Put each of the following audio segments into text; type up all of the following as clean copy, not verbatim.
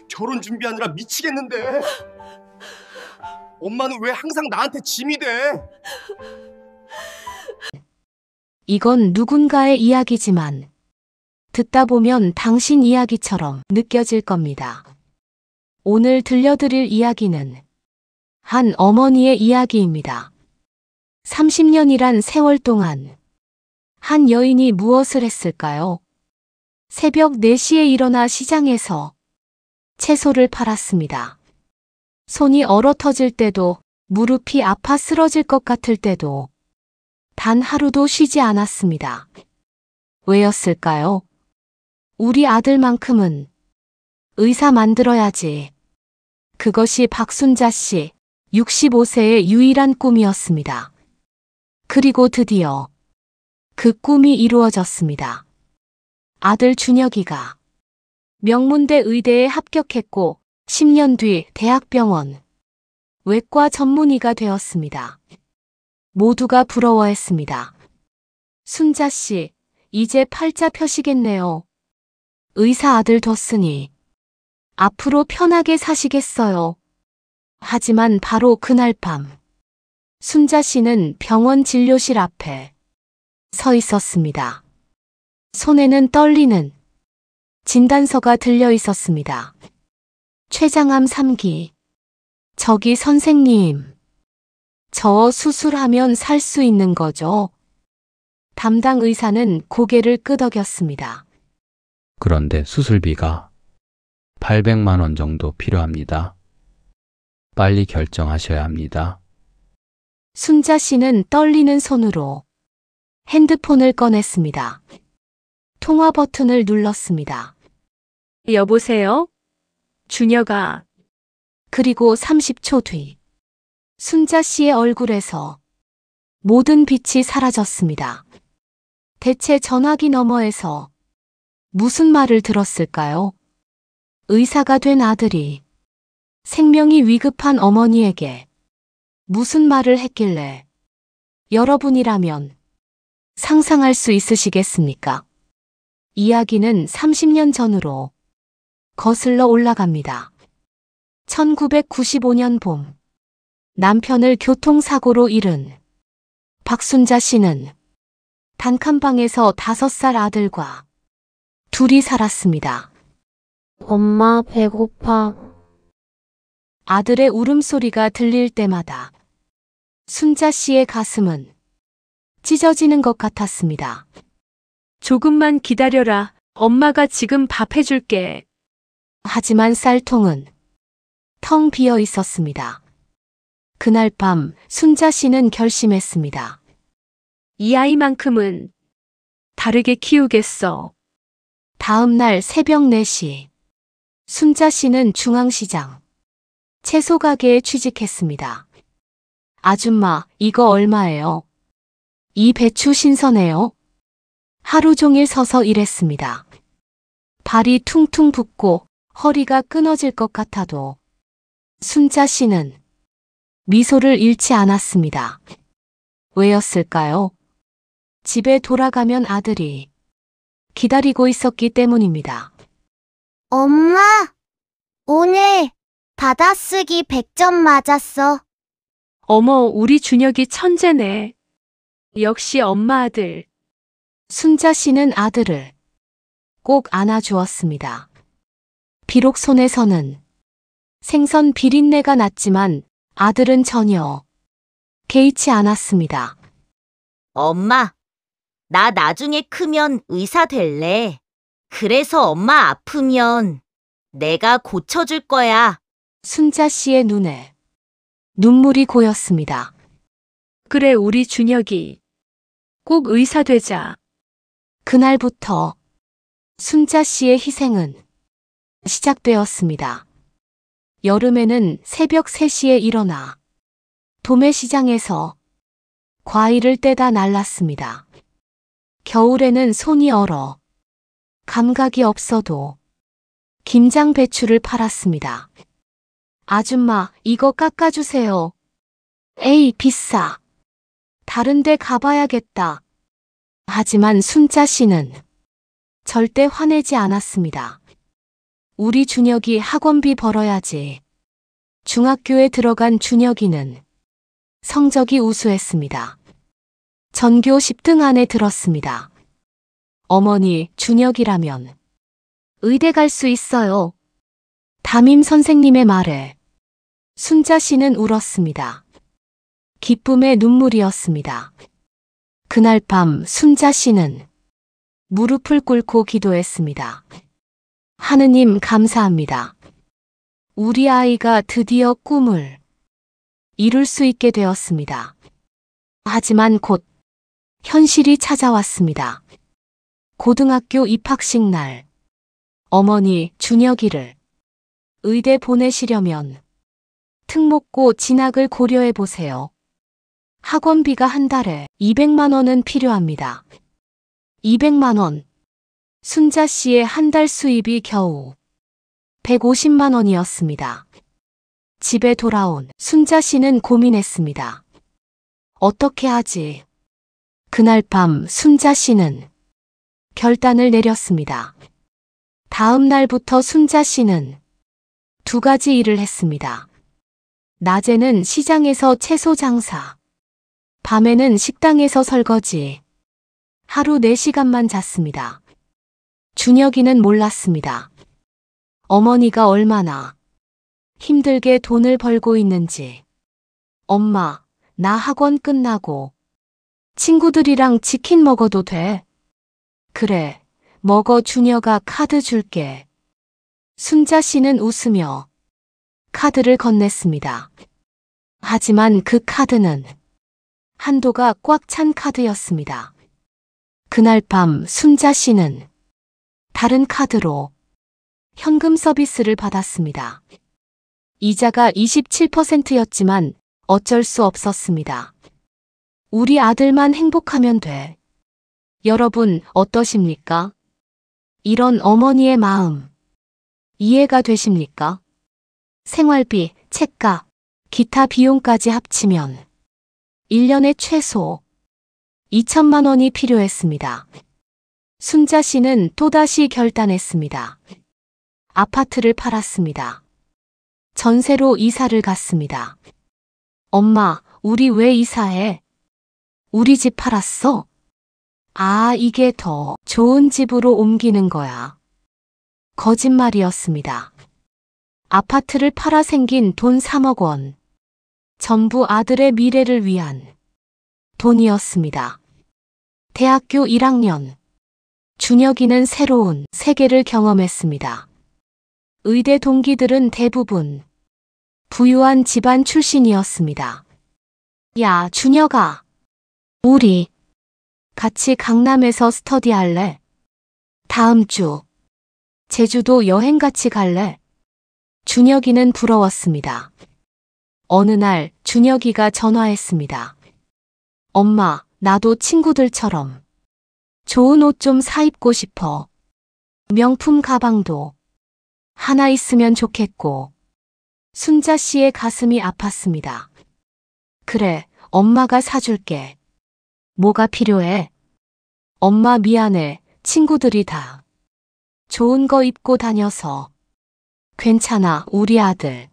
결혼 준비하느라 미치겠는데. 엄마는 왜 항상 나한테 짐이 돼? 이건 누군가의 이야기지만 듣다 보면 당신 이야기처럼 느껴질 겁니다. 오늘 들려드릴 이야기는 한 어머니의 이야기입니다. 30년이란 세월 동안 한 여인이 무엇을 했을까요? 새벽 4시에 일어나 시장에서 채소를 팔았습니다. 손이 얼어 터질 때도, 무릎이 아파 쓰러질 것 같을 때도 단 하루도 쉬지 않았습니다. 왜였을까요? 우리 아들만큼은 의사 만들어야지. 그것이 박순자 씨 65세의 유일한 꿈이었습니다. 그리고 드디어 그 꿈이 이루어졌습니다. 아들 준혁이가 명문대 의대에 합격했고 10년 뒤 대학병원 외과 전문의가 되었습니다. 모두가 부러워했습니다. 순자 씨, 이제 팔자 펴시겠네요. 의사 아들 뒀으니 앞으로 편하게 사시겠어요. 하지만 바로 그날 밤, 순자 씨는 병원 진료실 앞에 서 있었습니다. 손에는 떨리는 진단서가 들려 있었습니다. 췌장암 3기. 저기 선생님, 저 수술하면 살 수 있는 거죠? 담당 의사는 고개를 끄덕였습니다. 그런데 수술비가 800만 원 정도 필요합니다. 빨리 결정하셔야 합니다. 순자 씨는 떨리는 손으로 핸드폰을 꺼냈습니다. 통화 버튼을 눌렀습니다. 여보세요? 준혁아. 그리고 30초 뒤, 순자 씨의 얼굴에서 모든 빛이 사라졌습니다. 대체 전화기 너머에서 무슨 말을 들었을까요? 의사가 된 아들이 생명이 위급한 어머니에게 무슨 말을 했길래 여러분이라면 상상할 수 있으시겠습니까? 이야기는 30년 전으로 거슬러 올라갑니다. 1995년 봄, 남편을 교통사고로 잃은 박순자 씨는 단칸방에서 5살 아들과 둘이 살았습니다. 엄마, 배고파. 아들의 울음소리가 들릴 때마다 순자 씨의 가슴은 찢어지는 것 같았습니다. 조금만 기다려라. 엄마가 지금 밥 해줄게. 하지만 쌀통은 텅 비어 있었습니다. 그날 밤 순자 씨는 결심했습니다. 이 아이만큼은 다르게 키우겠어. 다음 날 새벽 4시, 순자 씨는 중앙시장 채소 가게에 취직했습니다. 아줌마, 이거 얼마예요? 이 배추 신선해요? 하루 종일 서서 일했습니다. 발이 퉁퉁 붓고 허리가 끊어질 것 같아도 순자 씨는 미소를 잃지 않았습니다. 왜였을까요? 집에 돌아가면 아들이 기다리고 있었기 때문입니다. 엄마, 오늘 받아쓰기 100점 맞았어. 어머, 우리 준혁이 천재네. 역시 엄마 아들. 순자 씨는 아들을 꼭 안아주었습니다. 비록 손에서는 생선 비린내가 났지만 아들은 전혀 개의치 않았습니다. 엄마, 나 나중에 크면 의사 될래. 그래서 엄마 아프면 내가 고쳐줄 거야. 순자 씨의 눈에 눈물이 고였습니다. 그래, 우리 준혁이 꼭 의사 되자. 그날부터 순자 씨의 희생은 시작되었습니다. 여름에는 새벽 3시에 일어나 도매시장에서 과일을 떼다 날랐습니다. 겨울에는 손이 얼어 감각이 없어도 김장 배추를 팔았습니다. 아줌마, 이거 깎아주세요. 에이, 비싸. 다른 데 가봐야겠다. 하지만 순자 씨는 절대 화내지 않았습니다. 우리 준혁이 학원비 벌어야지. 중학교에 들어간 준혁이는 성적이 우수했습니다. 전교 10등 안에 들었습니다. 어머니, 준혁이라면 의대 갈 수 있어요. 담임 선생님의 말에 순자 씨는 울었습니다. 기쁨의 눈물이었습니다. 그날 밤 순자 씨는 무릎을 꿇고 기도했습니다. 하느님 감사합니다. 우리 아이가 드디어 꿈을 이룰 수 있게 되었습니다. 하지만 곧 현실이 찾아왔습니다. 고등학교 입학식 날, 어머니 준혁이를 의대 보내시려면 특목고 진학을 고려해 보세요. 학원비가 한 달에 200만 원은 필요합니다. 200만 원. 순자 씨의 한 달 수입이 겨우 150만 원이었습니다. 집에 돌아온 순자 씨는 고민했습니다. 어떻게 하지? 그날 밤 순자 씨는 결단을 내렸습니다. 다음 날부터 순자 씨는 2가지 일을 했습니다. 낮에는 시장에서 채소 장사, 밤에는 식당에서 설거지. 하루 4시간만 잤습니다. 준혁이는 몰랐습니다. 어머니가 얼마나 힘들게 돈을 벌고 있는지. 엄마, 나 학원 끝나고 친구들이랑 치킨 먹어도 돼? 그래, 먹어. 준혁아, 카드 줄게. 순자 씨는 웃으며 카드를 건넸습니다. 하지만 그 카드는 한도가 꽉 찬 카드였습니다. 그날 밤 순자 씨는 다른 카드로 현금 서비스를 받았습니다. 이자가 27%였지만 어쩔 수 없었습니다. 우리 아들만 행복하면 돼. 여러분 어떠십니까? 이런 어머니의 마음 이해가 되십니까? 생활비, 책값, 기타 비용까지 합치면 1년에 최소 2천만 원이 필요했습니다. 순자 씨는 또다시 결단했습니다. 아파트를 팔았습니다. 전세로 이사를 갔습니다. 엄마, 우리 왜 이사해? 우리 집 팔았어? 아, 이게 더 좋은 집으로 옮기는 거야. 거짓말이었습니다. 아파트를 팔아 생긴 돈 3억 원. 전부 아들의 미래를 위한 돈이었습니다. 대학교 1학년. 준혁이는 새로운 세계를 경험했습니다. 의대 동기들은 대부분 부유한 집안 출신이었습니다. 야, 준혁아. 우리 같이 강남에서 스터디할래? 다음 주 제주도 여행 같이 갈래? 준혁이는 부러웠습니다. 어느 날 준혁이가 전화했습니다. 엄마, 나도 친구들처럼 좋은 옷 좀 사입고 싶어. 명품 가방도 하나 있으면 좋겠고. 순자 씨의 가슴이 아팠습니다. 그래, 엄마가 사줄게. 뭐가 필요해? 엄마 미안해. 친구들이 다 좋은 거 입고 다녀서. 괜찮아, 우리 아들.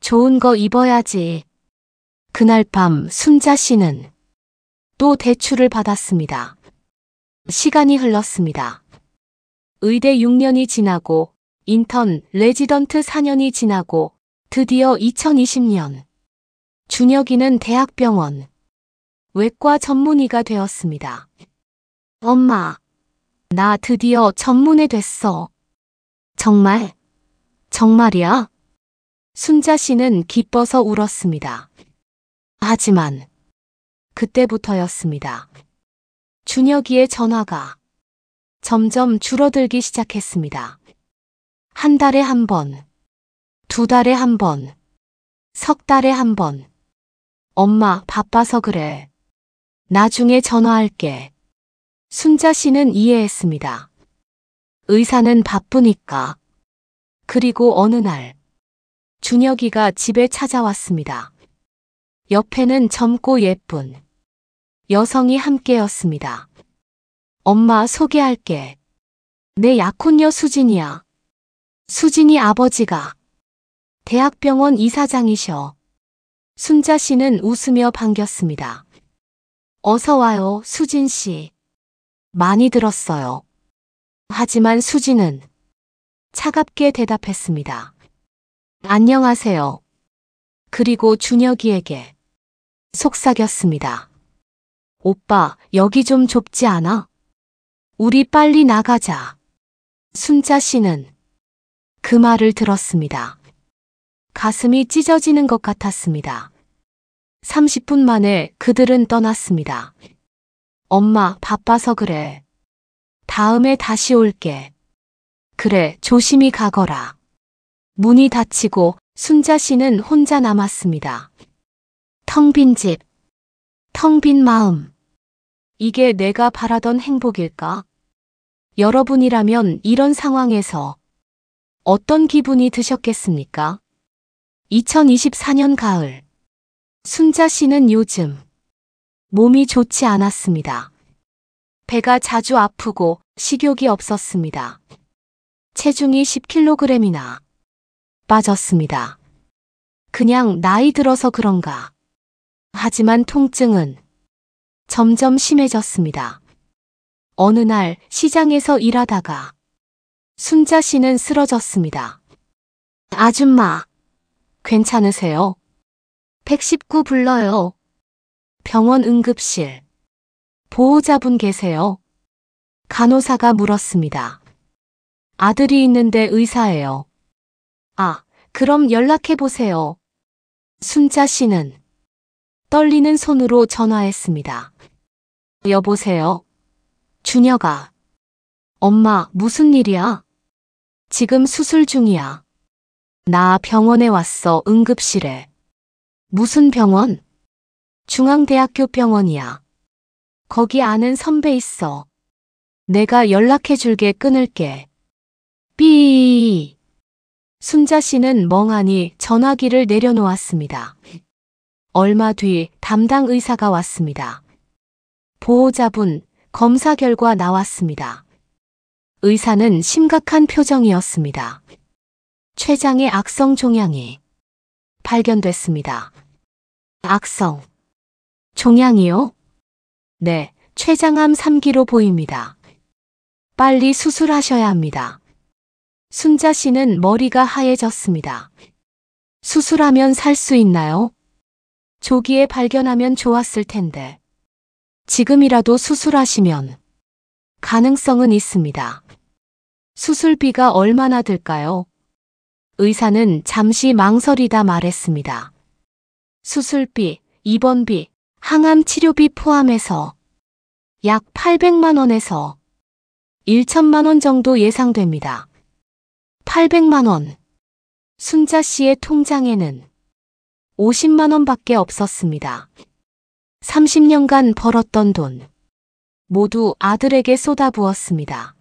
좋은 거 입어야지. 그날 밤 순자 씨는 또 대출을 받았습니다. 시간이 흘렀습니다. 의대 6년이 지나고 인턴 레지던트 4년이 지나고 드디어 2020년 준혁이는 대학병원 외과 전문의가 되었습니다. 엄마, 나 드디어 전문의 됐어. 정말? 정말이야? 순자 씨는 기뻐서 울었습니다. 하지만 그때부터였습니다. 준혁이의 전화가 점점 줄어들기 시작했습니다. 한 달에 한 번, 2달에 한 번, 석 달에 한 번. 엄마, 바빠서 그래. 나중에 전화할게. 순자 씨는 이해했습니다. 의사는 바쁘니까. 그리고 어느 날 준혁이가 집에 찾아왔습니다. 옆에는 젊고 예쁜 여성이 함께였습니다. 엄마, 소개할게. 내 약혼녀 수진이야. 수진이 아버지가 대학병원 이사장이셔. 순자 씨는 웃으며 반겼습니다. 어서 와요, 수진 씨. 많이 들었어요. 하지만 수진은 차갑게 대답했습니다. 안녕하세요. 그리고 준혁이에게 속삭였습니다. 오빠, 여기 좀 좁지 않아? 우리 빨리 나가자. 순자 씨는 그 말을 들었습니다. 가슴이 찢어지는 것 같았습니다. 30분 만에 그들은 떠났습니다. 엄마, 바빠서 그래. 다음에 다시 올게. 그래, 조심히 가거라. 문이 닫히고 순자 씨는 혼자 남았습니다. 텅 빈 집, 텅 빈 마음. 이게 내가 바라던 행복일까? 여러분이라면 이런 상황에서 어떤 기분이 드셨겠습니까? 2024년 가을. 순자 씨는 요즘 몸이 좋지 않았습니다. 배가 자주 아프고 식욕이 없었습니다. 체중이 10kg이나 빠졌습니다. 그냥 나이 들어서 그런가. 하지만 통증은 점점 심해졌습니다. 어느 날 시장에서 일하다가 순자 씨는 쓰러졌습니다. 아줌마, 괜찮으세요? 119 불러요. 병원 응급실. 보호자분 계세요? 간호사가 물었습니다. 아들이 있는데 의사예요. 아, 그럼 연락해보세요. 순자 씨는 떨리는 손으로 전화했습니다. 여보세요? 준혁아. 엄마, 무슨 일이야? 지금 수술 중이야. 나 병원에 왔어, 응급실에. 무슨 병원? 중앙대학교 병원이야. 거기 아는 선배 있어. 내가 연락해줄게. 끊을게. 삐. 순자 씨는 멍하니 전화기를 내려놓았습니다. 얼마 뒤 담당 의사가 왔습니다. 보호자분, 검사 결과 나왔습니다. 의사는 심각한 표정이었습니다. 췌장의 악성 종양이 발견됐습니다. 악성 종양이요? 네, 췌장암 3기로 보입니다. 빨리 수술하셔야 합니다. 순자 씨는 머리가 하얘졌습니다. 수술하면 살 수 있나요? 조기에 발견하면 좋았을 텐데. 지금이라도 수술하시면 가능성은 있습니다. 수술비가 얼마나 들까요? 의사는 잠시 망설이다 말했습니다. 수술비, 입원비, 항암 치료비 포함해서 약 800만 원에서 1천만 원 정도 예상됩니다. 800만 원. 순자 씨의 통장에는 50만 원밖에 없었습니다. 30년간 벌었던 돈 모두 아들에게 쏟아부었습니다.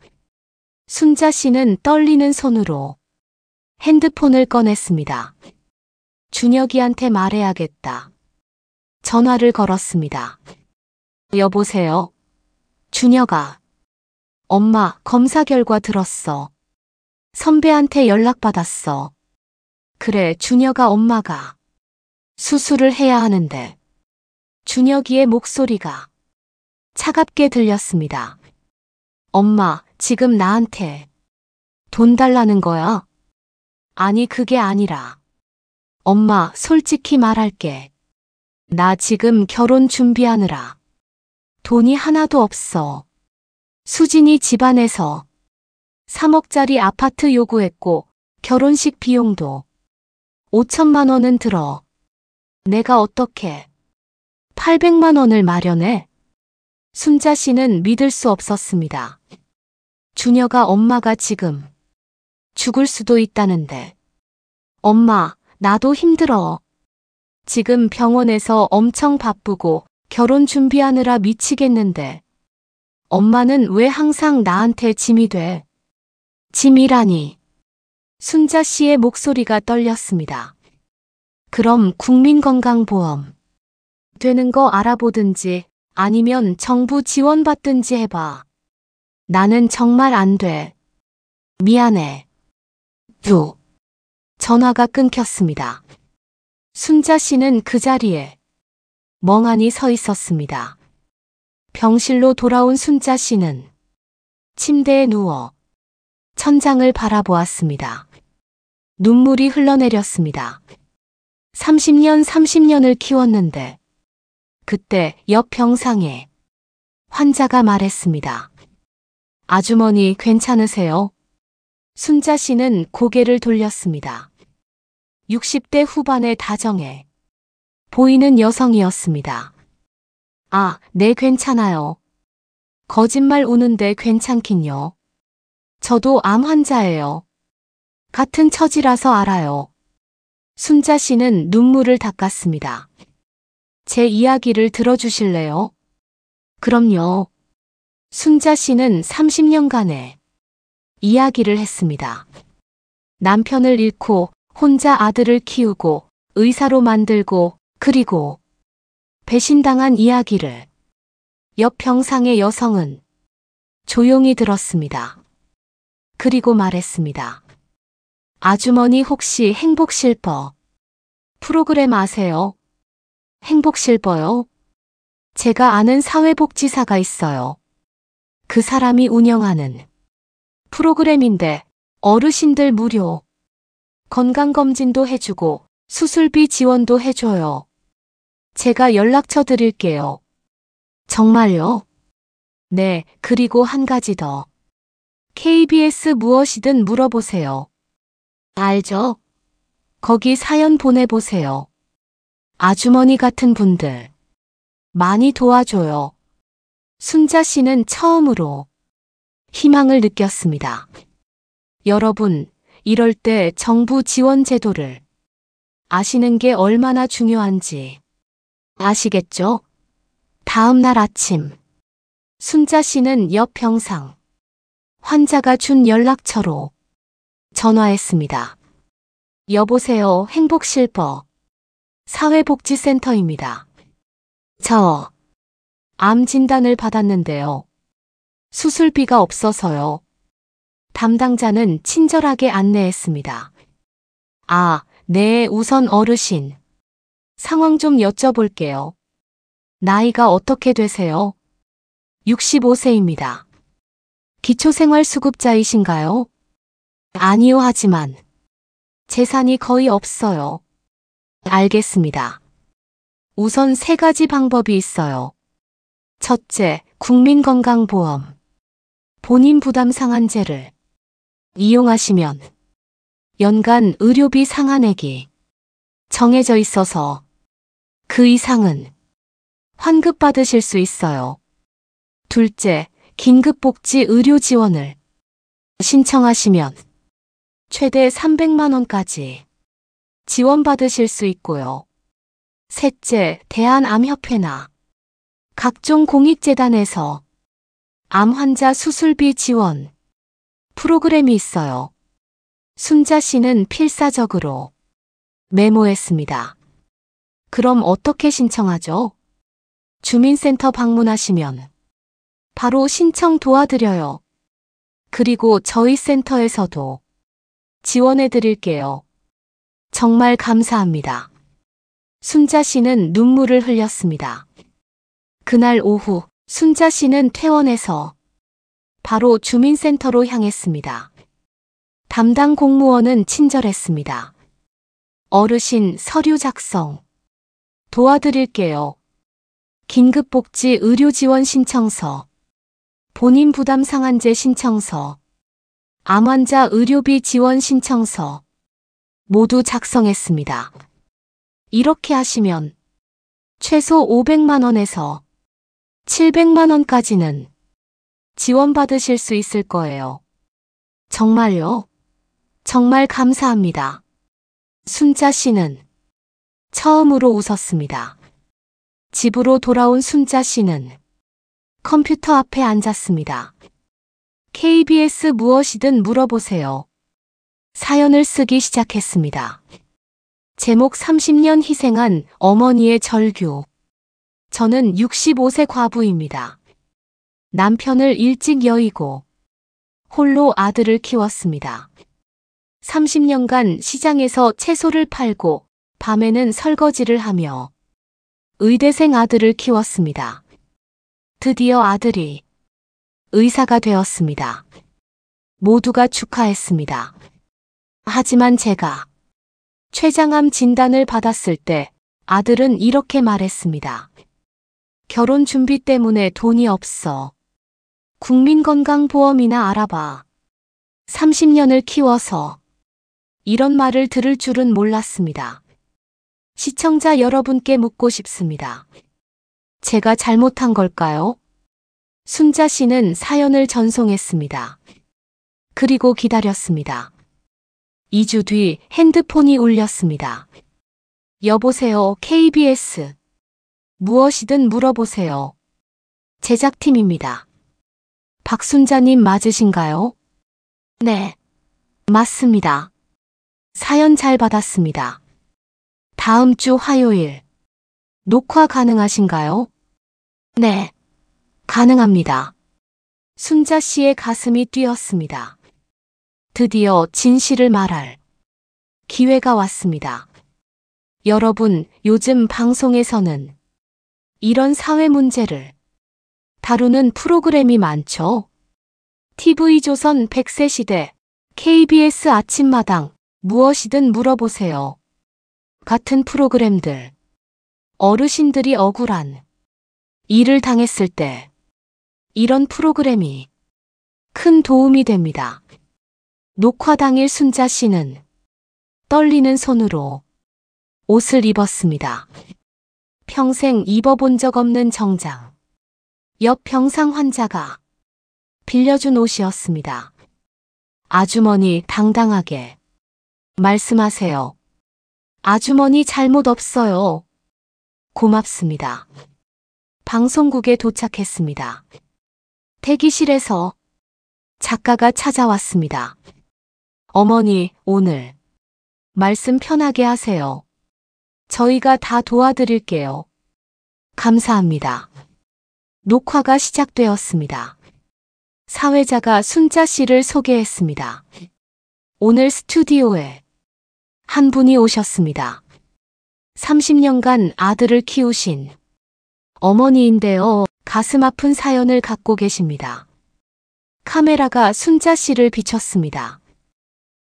순자 씨는 떨리는 손으로 핸드폰을 꺼냈습니다. 준혁이한테 말해야겠다. 전화를 걸었습니다. 여보세요? 준혁아. 엄마, 검사 결과 들었어. 선배한테 연락받았어. 그래, 준혁아, 엄마가 수술을 해야 하는데. 준혁이의 목소리가 차갑게 들렸습니다. 엄마, 지금 나한테 돈 달라는 거야? 아니, 그게 아니라. 엄마, 솔직히 말할게. 나 지금 결혼 준비하느라 돈이 하나도 없어. 수진이 집안에서 3억짜리 아파트 요구했고 결혼식 비용도 5천만 원은 들어. 내가 어떻게 800만 원을 마련해? 순자 씨는 믿을 수 없었습니다. 준혁아, 엄마가 지금 죽을 수도 있다는데. 엄마, 나도 힘들어. 지금 병원에서 엄청 바쁘고 결혼 준비하느라 미치겠는데. 엄마는 왜 항상 나한테 짐이 돼? 짐이라니. 순자 씨의 목소리가 떨렸습니다. 그럼 국민건강보험 되는 거 알아보든지 아니면 정부 지원받든지 해봐. 나는 정말 안 돼. 미안해. 두. 전화가 끊겼습니다. 순자 씨는 그 자리에 멍하니 서 있었습니다. 병실로 돌아온 순자 씨는 침대에 누워 천장을 바라보았습니다. 눈물이 흘러내렸습니다. 30년을 키웠는데 그때 옆 병상에 환자가 말했습니다. 아주머니 괜찮으세요? 순자 씨는 고개를 돌렸습니다. 60대 후반의 다정해 보이는 여성이었습니다. 아, 네 괜찮아요. 거짓말 우는데 괜찮긴요. 저도 암 환자예요. 같은 처지라서 알아요. 순자 씨는 눈물을 닦았습니다. 제 이야기를 들어주실래요? 그럼요. 순자 씨는 30년간의 이야기를 했습니다. 남편을 잃고 혼자 아들을 키우고 의사로 만들고 그리고 배신당한 이야기를 옆 병상의 여성은 조용히 들었습니다. 그리고 말했습니다. 아주머니 혹시 행복실버 프로그램 아세요? 행복실버요? 제가 아는 사회복지사가 있어요. 그 사람이 운영하는 프로그램인데 어르신들 무료 건강검진도 해주고 수술비 지원도 해줘요. 제가 연락처 드릴게요. 정말요? 네, 그리고 한 가지 더. KBS 무엇이든 물어보세요. 알죠? 거기 사연 보내보세요. 아주머니 같은 분들 많이 도와줘요. 순자 씨는 처음으로 희망을 느꼈습니다. 여러분, 이럴 때 정부 지원 제도를 아시는 게 얼마나 중요한지 아시겠죠? 다음 날 아침, 순자 씨는 옆 병상 환자가 준 연락처로 전화했습니다. 여보세요, 행복실버 사회복지센터입니다. 저 암 진단을 받았는데요. 수술비가 없어서요. 담당자는 친절하게 안내했습니다. 아, 네, 우선 어르신. 상황 좀 여쭤볼게요. 나이가 어떻게 되세요? 65세입니다. 기초생활수급자이신가요? 아니요, 하지만 재산이 거의 없어요. 알겠습니다. 우선 세 가지 방법이 있어요. 첫째, 국민건강보험. 본인 부담 상한제를 이용하시면 연간 의료비 상한액이 정해져 있어서 그 이상은 환급받으실 수 있어요. 둘째, 긴급복지 의료 지원을 신청하시면 최대 300만 원까지 지원받으실 수 있고요. 셋째, 대한암협회나 각종 공익재단에서 암 환자 수술비 지원 프로그램이 있어요. 순자 씨는 필사적으로 메모했습니다. 그럼 어떻게 신청하죠? 주민센터 방문하시면 바로 신청 도와드려요. 그리고 저희 센터에서도 지원해 드릴게요. 정말 감사합니다. 순자 씨는 눈물을 흘렸습니다. 그날 오후 순자 씨는 퇴원해서 바로 주민센터로 향했습니다. 담당 공무원은 친절했습니다. 어르신 서류 작성 도와드릴게요. 긴급복지 의료지원 신청서, 본인 부담 상한제 신청서, 암환자 의료비 지원 신청서 모두 작성했습니다. 이렇게 하시면 최소 500만 원에서 700만 원까지는 지원받으실 수 있을 거예요. 정말요? 정말 감사합니다. 순자 씨는 처음으로 웃었습니다. 집으로 돌아온 순자 씨는 컴퓨터 앞에 앉았습니다. KBS 무엇이든 물어보세요. 사연을 쓰기 시작했습니다. 제목 30년 희생한 어머니의 절규. 저는 65세 과부입니다. 남편을 일찍 여의고 홀로 아들을 키웠습니다. 30년간 시장에서 채소를 팔고 밤에는 설거지를 하며 의대생 아들을 키웠습니다. 드디어 아들이 의사가 되었습니다. 모두가 축하했습니다. 하지만 제가 췌장암 진단을 받았을 때 아들은 이렇게 말했습니다. 결혼 준비 때문에 돈이 없어. 국민건강보험이나 알아봐. 30년을 키워서 이런 말을 들을 줄은 몰랐습니다. 시청자 여러분께 묻고 싶습니다. 제가 잘못한 걸까요? 순자 씨는 사연을 전송했습니다. 그리고 기다렸습니다. 2주 뒤 핸드폰이 울렸습니다. 여보세요, KBS. 무엇이든 물어보세요. 제작팀입니다. 박순자님 맞으신가요? 네, 맞습니다. 사연 잘 받았습니다. 다음 주 화요일. 녹화 가능하신가요? 네, 가능합니다. 순자 씨의 가슴이 뛰었습니다. 드디어 진실을 말할 기회가 왔습니다. 여러분, 요즘 방송에서는 이런 사회 문제를 다루는 프로그램이 많죠. TV조선 100세 시대, KBS 아침마당, 무엇이든 물어보세요. 같은 프로그램들. 어르신들이 억울한 일을 당했을 때 이런 프로그램이 큰 도움이 됩니다. 녹화 당일 순자 씨는 떨리는 손으로 옷을 입었습니다. 평생 입어본 적 없는 정장. 옆 병상 환자가 빌려준 옷이었습니다. 아주머니 당당하게 말씀하세요. 아주머니 잘못 없어요. 고맙습니다. 방송국에 도착했습니다. 대기실에서 작가가 찾아왔습니다. 어머니, 오늘 말씀 편하게 하세요. 저희가 다 도와드릴게요. 감사합니다. 녹화가 시작되었습니다. 사회자가 순자 씨를 소개했습니다. 오늘 스튜디오에 한 분이 오셨습니다. 30년간 아들을 키우신 어머니인데요. 가슴 아픈 사연을 갖고 계십니다. 카메라가 순자 씨를 비췄습니다.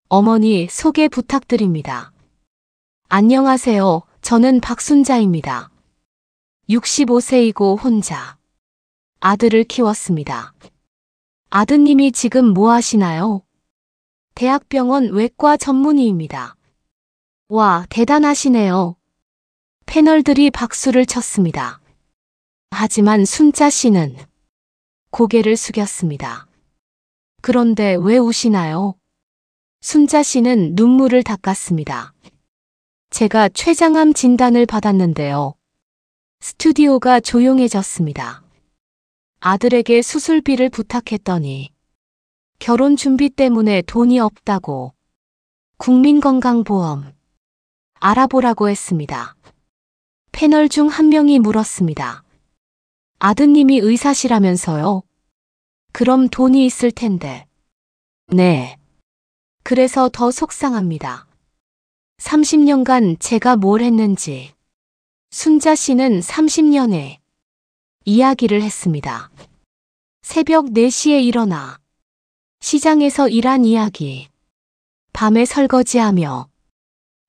어머니, 소개 부탁드립니다. 안녕하세요. 저는 박순자입니다. 65세이고 혼자 아들을 키웠습니다. 아드님이 지금 뭐 하시나요? 대학병원 외과 전문의입니다. 와, 대단하시네요. 패널들이 박수를 쳤습니다. 하지만 순자 씨는 고개를 숙였습니다. 그런데 왜 우시나요? 순자 씨는 눈물을 닦았습니다. 제가 췌장암 진단을 받았는데요. 스튜디오가 조용해졌습니다. 아들에게 수술비를 부탁했더니 결혼 준비 때문에 돈이 없다고 국민건강보험 알아보라고 했습니다. 패널 중 한 명이 물었습니다. 아드님이 의사시라면서요? 그럼 돈이 있을 텐데. 네. 그래서 더 속상합니다. 30년간 제가 뭘 했는지. 순자 씨는 30년에 이야기를 했습니다. 새벽 4시에 일어나 시장에서 일한 이야기, 밤에 설거지하며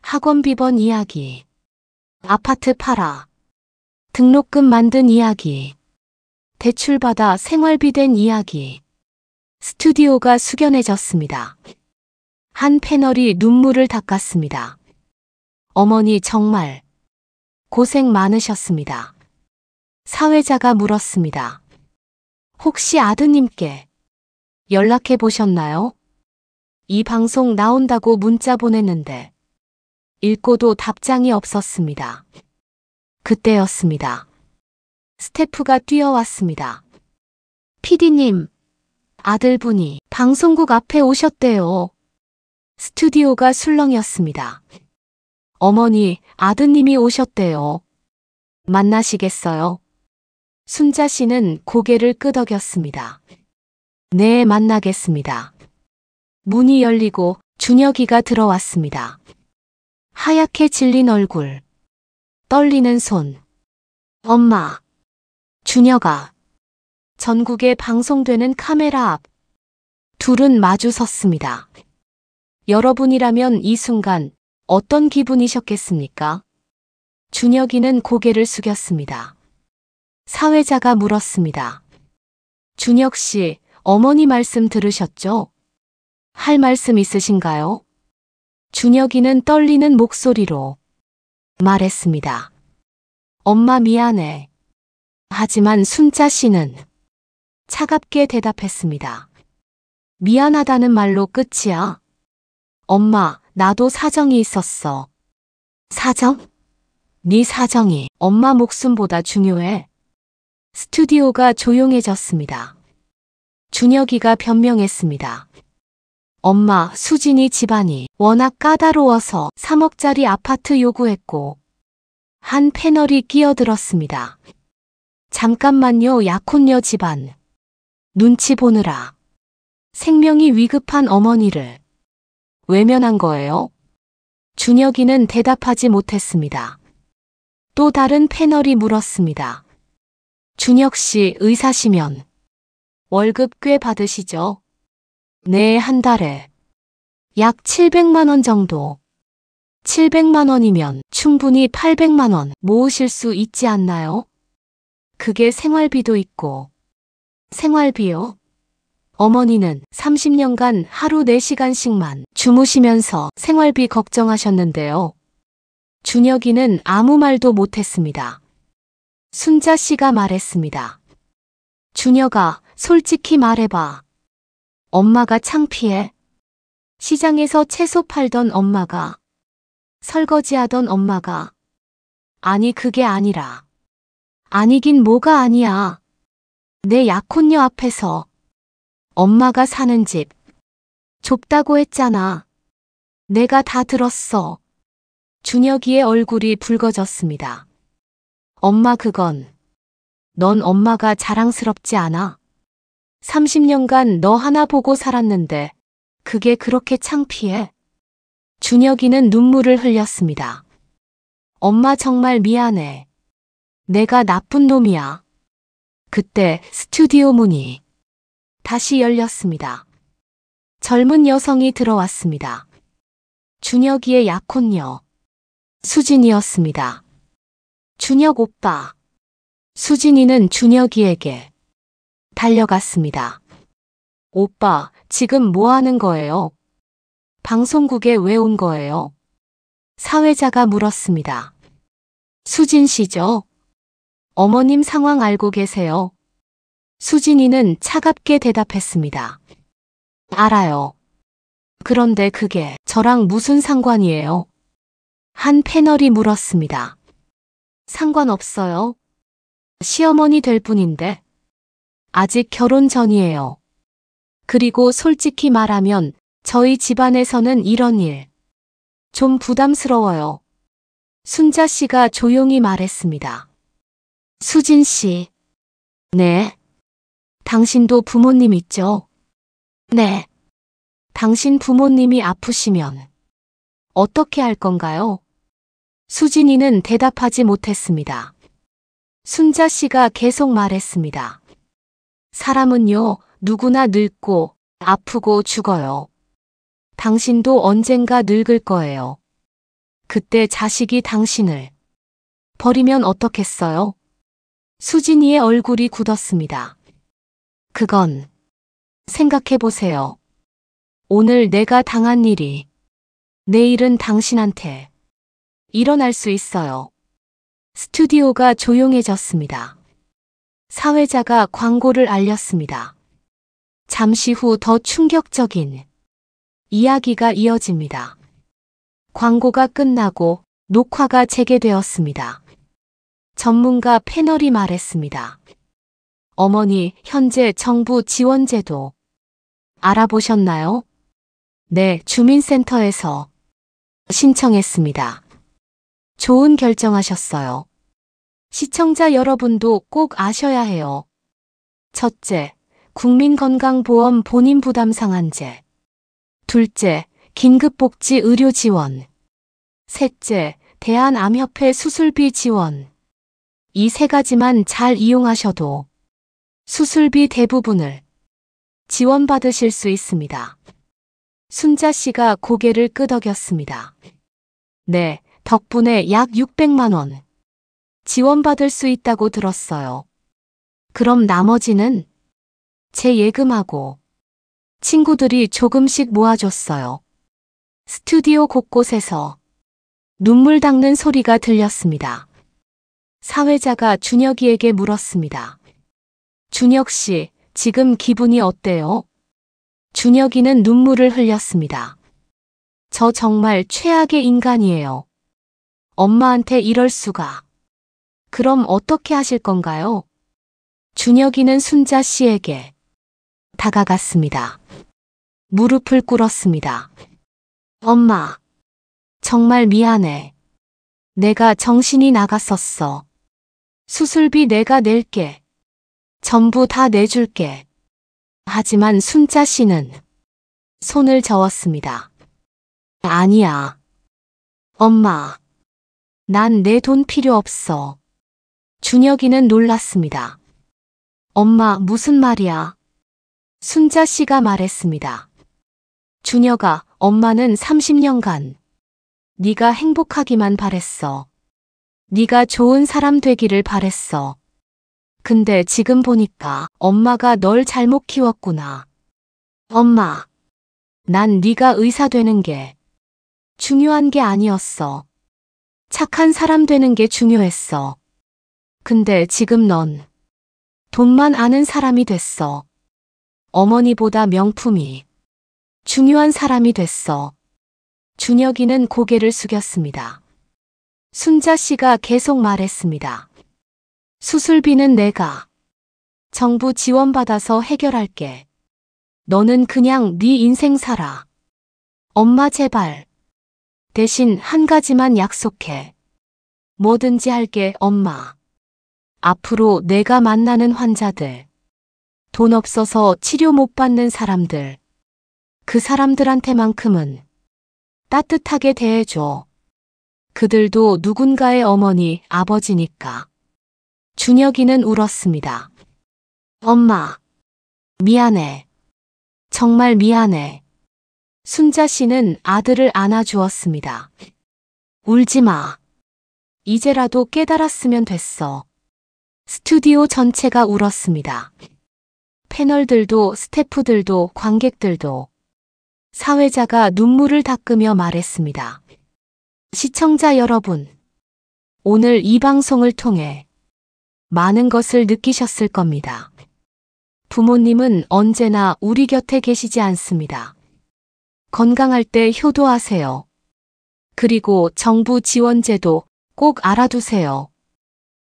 학원비 번 이야기, 아파트 팔아 등록금 만든 이야기, 대출받아 생활비 된 이야기. 스튜디오가 숙연해졌습니다. 한 패널이 눈물을 닦았습니다. 어머니 정말 고생 많으셨습니다. 사회자가 물었습니다. 혹시 아드님께 연락해 보셨나요? 이 방송 나온다고 문자 보냈는데 읽고도 답장이 없었습니다. 그때였습니다. 스태프가 뛰어왔습니다. PD님, 아들분이 방송국 앞에 오셨대요. 스튜디오가 술렁이었습니다. 어머니, 아드님이 오셨대요. 만나시겠어요? 순자 씨는 고개를 끄덕였습니다. 네, 만나겠습니다. 문이 열리고 준혁이가 들어왔습니다. 하얗게 질린 얼굴, 떨리는 손. 엄마. 준혁아. 전국에 방송되는 카메라 앞. 둘은 마주 섰습니다. 여러분이라면 이 순간 어떤 기분이셨겠습니까? 준혁이는 고개를 숙였습니다. 사회자가 물었습니다. 준혁 씨, 어머니 말씀 들으셨죠? 할 말씀 있으신가요? 준혁이는 떨리는 목소리로 말했습니다. 엄마 미안해. 하지만 순자 씨는 차갑게 대답했습니다. 미안하다는 말로 끝이야. 엄마, 나도 사정이 있었어. 사정? 네 사정이 엄마 목숨보다 중요해. 스튜디오가 조용해졌습니다. 준혁이가 변명했습니다. 엄마, 수진이 집안이 워낙 까다로워서 3억짜리 아파트 요구했고 한 패널이 끼어들었습니다. 잠깐만요, 약혼녀 집안. 눈치 보느라 생명이 위급한 어머니를 외면한 거예요? 준혁이는 대답하지 못했습니다. 또 다른 패널이 물었습니다. 준혁 씨 의사시면 월급 꽤 받으시죠? 네, 한 달에 약 700만 원 정도. 700만 원이면 충분히 800만 원 모으실 수 있지 않나요? 그게 생활비도 있고. 생활비요? 어머니는 30년간 하루 4시간씩만 주무시면서 생활비 걱정하셨는데요. 준혁이는 아무 말도 못했습니다. 순자 씨가 말했습니다. 준혁아, 솔직히 말해봐. 엄마가 창피해? 시장에서 채소 팔던 엄마가, 설거지하던 엄마가. 아니, 그게 아니라. 아니긴 뭐가 아니야. 내 약혼녀 앞에서 엄마가 사는 집 좁다고 했잖아. 내가 다 들었어. 준혁이의 얼굴이 붉어졌습니다. 엄마, 그건 넌 엄마가 자랑스럽지 않아? 30년간 너 하나 보고 살았는데 그게 그렇게 창피해? 준혁이는 눈물을 흘렸습니다. 엄마 정말 미안해. 내가 나쁜 놈이야. 그때 스튜디오 문이 다시 열렸습니다. 젊은 여성이 들어왔습니다. 준혁이의 약혼녀 수진이었습니다. 준혁 오빠. 수진이는 준혁이에게 달려갔습니다. 오빠, 지금 뭐 하는 거예요? 방송국에 왜 온 거예요? 사회자가 물었습니다. 수진 씨죠? 어머님 상황 알고 계세요? 수진이는 차갑게 대답했습니다. 알아요. 그런데 그게 저랑 무슨 상관이에요? 한 패널이 물었습니다. 상관없어요. 시어머니 될 뿐인데. 아직 결혼 전이에요. 그리고 솔직히 말하면 저희 집안에서는 이런 일 좀 부담스러워요. 순자 씨가 조용히 말했습니다. 수진 씨. 네. 당신도 부모님 있죠? 네. 당신 부모님이 아프시면 어떻게 할 건가요? 수진이는 대답하지 못했습니다. 순자 씨가 계속 말했습니다. 사람은요, 누구나 늙고 아프고 죽어요. 당신도 언젠가 늙을 거예요. 그때 자식이 당신을 버리면 어떻겠어요? 수진이의 얼굴이 굳었습니다. 그건 생각해보세요. 오늘 내가 당한 일이 내일은 당신한테 일어날 수 있어요. 스튜디오가 조용해졌습니다. 사회자가 광고를 알렸습니다. 잠시 후 더 충격적인 이야기가 이어집니다. 광고가 끝나고 녹화가 재개되었습니다. 전문가 패널이 말했습니다. 어머니, 현재 정부 지원제도 알아보셨나요? 네, 주민센터에서 신청했습니다. 좋은 결정하셨어요. 시청자 여러분도 꼭 아셔야 해요. 첫째, 국민건강보험 본인 부담 상한제. 둘째, 긴급복지 의료 지원. 셋째, 대한암협회 수술비 지원. 이 세 가지만 잘 이용하셔도 수술비 대부분을 지원받으실 수 있습니다. 순자 씨가 고개를 끄덕였습니다. 네, 덕분에 약 600만 원 지원받을 수 있다고 들었어요. 그럼 나머지는 제 예금하고 친구들이 조금씩 모아줬어요. 스튜디오 곳곳에서 눈물 닦는 소리가 들렸습니다. 사회자가 준혁이에게 물었습니다. 준혁 씨, 지금 기분이 어때요? 준혁이는 눈물을 흘렸습니다. 저 정말 최악의 인간이에요. 엄마한테 이럴 수가. 그럼 어떻게 하실 건가요? 준혁이는 순자 씨에게 다가갔습니다. 무릎을 꿇었습니다. 엄마, 정말 미안해. 내가 정신이 나갔었어. 수술비 내가 낼게. 전부 다 내줄게. 하지만 순자 씨는 손을 저었습니다. 아니야. 엄마, 난 내 돈 필요 없어. 준혁이는 놀랐습니다. 엄마, 무슨 말이야? 순자 씨가 말했습니다. 준혁아, 엄마는 30년간 네가 행복하기만 바랬어. 네가 좋은 사람 되기를 바랬어. 근데 지금 보니까 엄마가 널 잘못 키웠구나. 엄마, 난 네가 의사 되는 게 중요한 게 아니었어. 착한 사람 되는 게 중요했어. 근데 지금 넌 돈만 아는 사람이 됐어. 어머니보다 명품이 중요한 사람이 됐어. 준혁이는 고개를 숙였습니다. 순자 씨가 계속 말했습니다. 수술비는 내가 정부 지원받아서 해결할게. 너는 그냥 네 인생 살아. 엄마 제발. 대신 한 가지만 약속해. 뭐든지 할게, 엄마. 앞으로 내가 만나는 환자들, 돈 없어서 치료 못 받는 사람들, 그 사람들한테만큼은 따뜻하게 대해줘. 그들도 누군가의 어머니, 아버지니까. 준혁이는 울었습니다. 엄마, 미안해. 정말 미안해. 순자 씨는 아들을 안아주었습니다. 울지 마. 이제라도 깨달았으면 됐어. 스튜디오 전체가 울었습니다. 패널들도 스태프들도 관객들도. 사회자가 눈물을 닦으며 말했습니다. 시청자 여러분, 오늘 이 방송을 통해 많은 것을 느끼셨을 겁니다. 부모님은 언제나 우리 곁에 계시지 않습니다. 건강할 때 효도하세요. 그리고 정부 지원제도 꼭 알아두세요.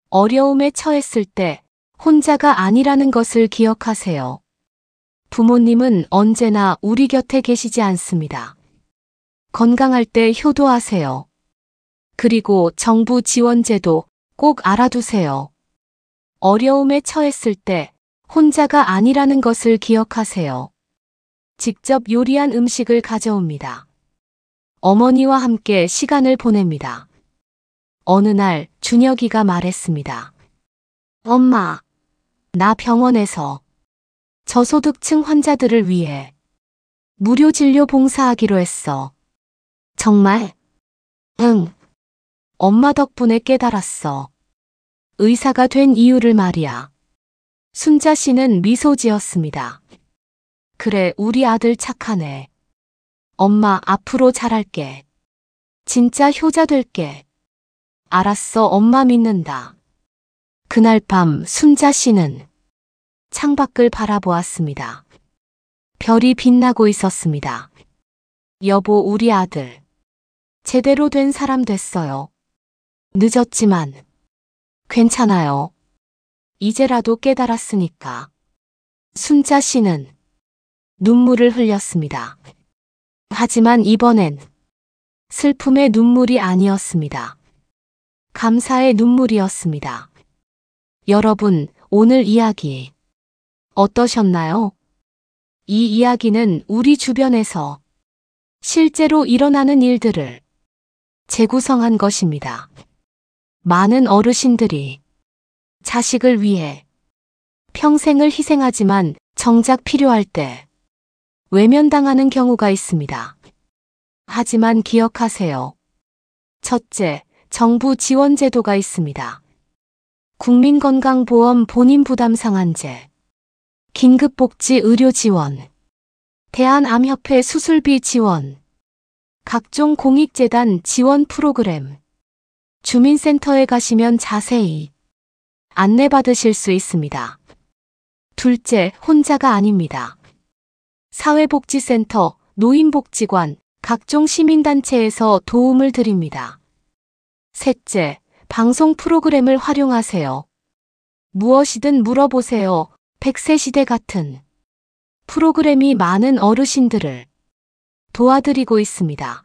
어려움에 처했을 때 혼자가 아니라는 것을 기억하세요. 부모님은 언제나 우리 곁에 계시지 않습니다. 건강할 때 효도하세요. 그리고 정부 지원제도 꼭 알아두세요. 어려움에 처했을 때 혼자가 아니라는 것을 기억하세요. 직접 요리한 음식을 가져옵니다. 어머니와 함께 시간을 보냅니다. 어느 날 준혁이가 말했습니다. 엄마, 나 병원에서 저소득층 환자들을 위해 무료 진료 봉사하기로 했어. 정말? 응. 엄마 덕분에 깨달았어. 의사가 된 이유를 말이야. 순자 씨는 미소 지었습니다. 그래, 우리 아들 착하네. 엄마, 앞으로 잘할게. 진짜 효자 될게. 알았어, 엄마 믿는다. 그날 밤 순자 씨는 창밖을 바라보았습니다. 별이 빛나고 있었습니다. 여보, 우리 아들 제대로 된 사람 됐어요. 늦었지만 괜찮아요. 이제라도 깨달았으니까. 순자 씨는 눈물을 흘렸습니다. 하지만 이번엔 슬픔의 눈물이 아니었습니다. 감사의 눈물이었습니다. 여러분, 오늘 이야기 어떠셨나요? 이 이야기는 우리 주변에서 실제로 일어나는 일들을 재구성한 것입니다. 많은 어르신들이 자식을 위해 평생을 희생하지만 정작 필요할 때 외면당하는 경우가 있습니다. 하지만 기억하세요. 첫째, 정부 지원 제도가 있습니다. 국민건강보험 본인 부담 상한제, 긴급복지 의료 지원, 대한암협회 수술비 지원, 각종 공익재단 지원 프로그램, 주민센터에 가시면 자세히 안내받으실 수 있습니다. 둘째, 혼자가 아닙니다. 사회복지센터, 노인복지관, 각종 시민단체에서 도움을 드립니다. 셋째, 방송 프로그램을 활용하세요. 무엇이든 물어보세요. 100세 시대 같은 프로그램이 많은 어르신들을 도와드리고 있습니다.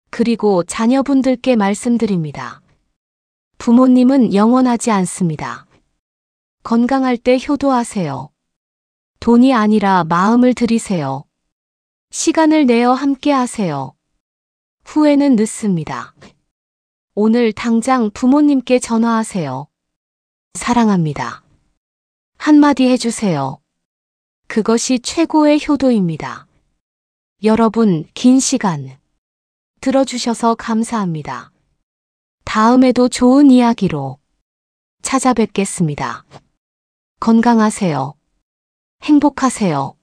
그리고 자녀분들께 말씀드립니다. 부모님은 영원하지 않습니다. 건강할 때 효도하세요. 돈이 아니라 마음을 들이세요. 시간을 내어 함께 하세요. 후회는 늦습니다. 오늘 당장 부모님께 전화하세요. 사랑합니다. 한마디 해주세요. 그것이 최고의 효도입니다. 여러분, 긴 시간 들어주셔서 감사합니다. 다음에도 좋은 이야기로 찾아뵙겠습니다. 건강하세요. 행복하세요.